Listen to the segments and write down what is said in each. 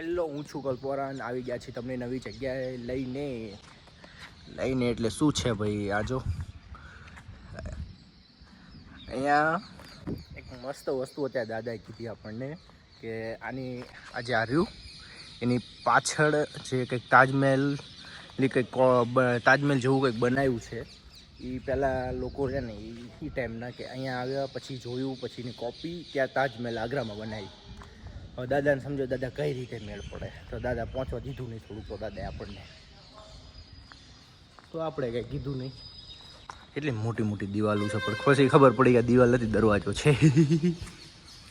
Hello, હું છું કલ્પોરાન. આવી ગયા છીએ તમને નવી જગ્યાએ લઈને એટલે શું છે ભાઈ, આ જો અહીંયા એક મસ્ત વસ્તુ અત્યારે દાદાએ કીધી આપણને કે આની આજે આ રહ્યું એની પાછળ જે કંઈક તાજમહેલ જેવું કંઈક બનાવ્યું છે. એ પહેલાં લોકો છે ને એ ટાઈમના કે અહીંયા આવ્યા પછી જોયું, પછી એની કોપી ત્યાં તાજમહેલ આગ્રામાં બનાવી. હવે દાદાને સમજો દાદા કઈ રીતે મેળ પડે, તો દાદા પહોંચવા દીધું નહીં થોડુંક, તો દાદાએ આપણને તો આપણે કંઈ કીધું નહીં. એટલી મોટી મોટી દિવાલો છે પણ પછી ખબર પડી કે દિવાલ નથી, દરવાજો છે.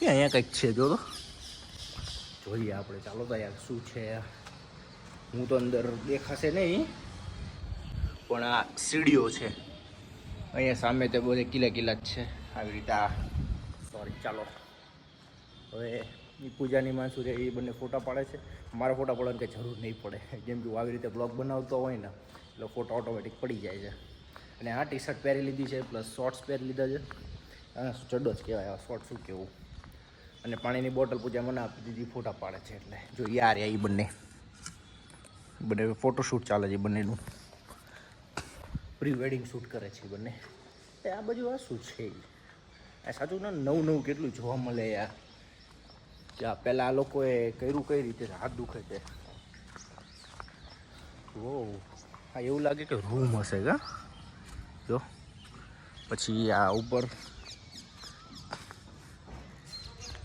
અહીંયા કંઈક છે, જો તો જોઈએ આપણે. ચાલો તો યાર શું છે, હું તો અંદર દેખાશે નહીં પણ આ સીડીઓ છે. અહીંયા સામે તે બધે કિલ્લા જ છે આવી રીતે. સોરી, ચાલો હવે એ પૂજાની માણસો છે એ બંને ફોટા પાડે છે. મારા ફોટા પાડવાની કંઈ જરૂર નહીં પડે, જેમ કે આવી રીતે બ્લોગ બનાવતો હોય ને એટલે ફોટો ઓટોમેટિક પડી જાય છે. અને આ ટી શર્ટ પહેરી લીધી છે, પ્લસ શોર્ટ્સ પહેરી લીધા છે. ચડ્ડો જ કહેવાય, શોર્ટ શું કહેવું. અને પાણીની બોટલ પૂજા મને આપી દીધી, ફોટા પાડે છે. એટલે જો યાર એ બંને ફોટોશૂટ ચાલે છે, બંનેનું પ્રી વેડિંગ શૂટ કરે છે બંને. આ બાજુ આ શું છે, આ સાચું ને નવું કેટલું જોવા મળે યાર. કે પહેલાં આ લોકોએ કર્યું કઈ રીતે, હાથ દુખે છે. ઓ હા, એવું લાગે કે રૂમ હશે કા. જો પછી આ ઉપર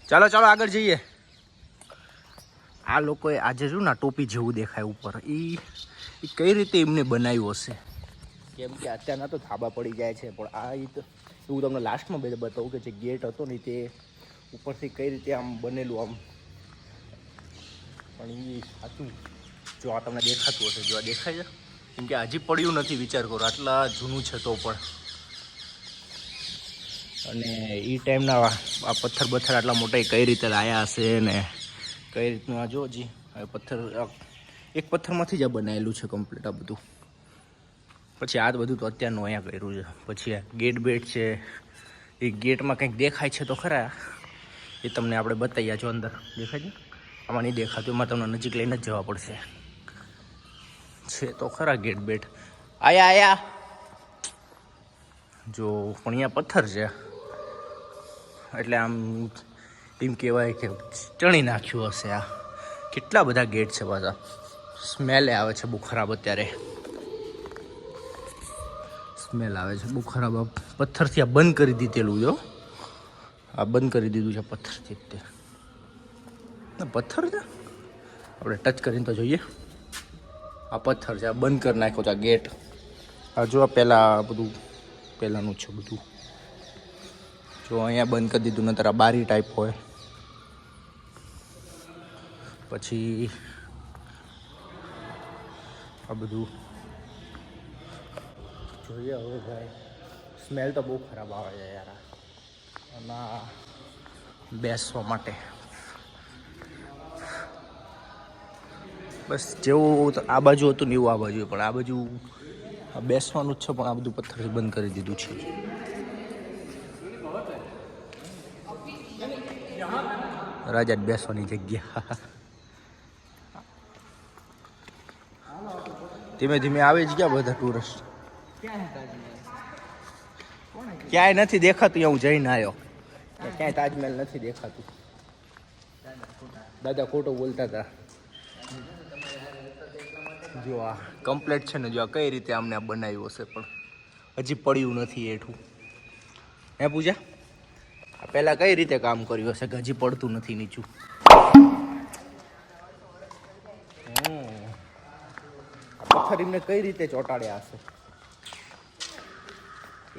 ચાલો આગળ જઈએ. આ લોકોએ આજે જો ના ટોપી જેવું દેખાય ઉપર, એ કઈ રીતે એમને બનાવ્યું હશે. કેમ કે અત્યારના તો ધાબા પડી જાય છે, પણ આ એવું તમને લાસ્ટમાં બતાવું કે જે ગેટ હતો ને તે ઉપરથી કઈ રીતે આમ બનેલું આમ. પણ એ સાચું જો આ તમને દેખાતું હશે, જો આ દેખાય છે, કેમ કે હજી પડ્યું નથી. વિચાર કરો આટલા જૂનું છે તો પણ. અને એ ટાઈમના આ પથ્થર આટલા મોટા કઈ રીતે લાયા હશે ને કઈ રીતનું. આ જો હજી એક પથ્થરમાંથી જ આ બનાવેલું છે કમ્પ્લીટ આ બધું. પછી આ બધું તો અત્યારનું અહીંયા કર્યું છે. પછી આ ગેટ બેટ છે, એ ગેટમાં કંઈક દેખાય છે તો ખરા, એ તમને આપણે બતાવ્યા છો. અંદર દેખાય છે, આમાં નહીં દેખાતું, એમાં તમને નજીક લઈને જ જવા પડશે. છે તો ખરા ગેટ બેટ. આયા જો, પણ અહીંયા પથ્થર છે એટલે આમ એમ કહેવાય કે ચણી નાખ્યું હશે. આ કેટલા બધા ગેટ છે પાછા. સ્મેલે આવે છે બહુ ખરાબ, અત્યારે સ્મેલ આવે છે બહુ ખરાબ. આ પથ્થરથી આ બંધ કરી દીધેલું જો, આ બંધ કરી દીધું છે પથ્થરથી. તે પથ્થર છે, આપણે ટચ કરીને તો જોઈએ. આ પથ્થર છે, આ બંધ કરી નાખ્યો છે આ ગેટ. આ જો પહેલાં બધું પહેલાંનું છે બધું. જો અહીંયા બંધ કરી દીધું, નતર આ બારી ટાઈપ હોય. પછી આ બધું જોઈએ હવે ભાઈ. સ્મેલ તો બહુ ખરાબ આવે છે યાર. આમાં બેસવા માટે બસ જેવું આ બાજુ હતું ને એવું આ બાજુ, પણ આ બાજુ બેસવાનું જ છે, પણ આ બધું પથ્થરથી બંધ કરી દીધું છે. રાજા બેસવાની જગ્યા. ધીમે ધીમે આવે જ ગયા બધા ટુરિસ્ટ. ક્યાંય નથી દેખાતું, હું જઈને આવ્યો, ક્યાંય તાજમહેલ નથી દેખાતું. દાદા ખોટો બોલતા હતા. જો આ કમ્પ્લીટ છે ને, જો આ કઈ રીતે અમને બનાવ્યું હશે, પણ હજી પડ્યું નથી એઠું. હે પૂજા, આ પહેલાં કઈ રીતે કામ કર્યું હશે કે હજી પડતું નથી નીચું. પથ્થર એમને કઈ રીતે ચોંટાડ્યા હશે.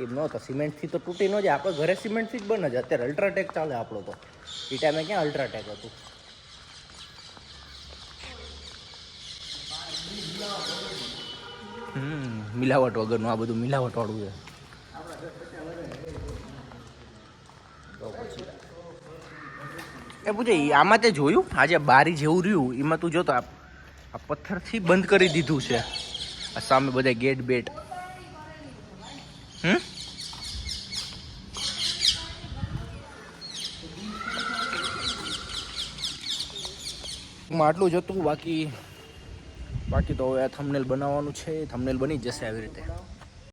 એમ ન તો સિમેન્ટથી તો તૂટી ન જાય. આપણે ઘરે સિમેન્ટથી જ બને છે અત્યારે. અલ્ટ્રાટેક ચાલે આપણો તો. એ ટાઈમે ક્યાં અલ્ટ્રાટેક હતું. મિલાવટ વગરનું આ બધું મિલાવટ વાળું છે. તો પછી એ પૂછે આમાં તે જોયું, આજે બારી જેવું રહ્યું એમાં તું જોતો આ પથ્થરથી બંધ કરી દીધું છે. આ સામે બધા ગેટ બેટ. આટલું જ હતું. બાકી તો હવે આ થંબનેલ બનાવવાનું છે. થંબનેલ બની જ જશે આવી રીતે.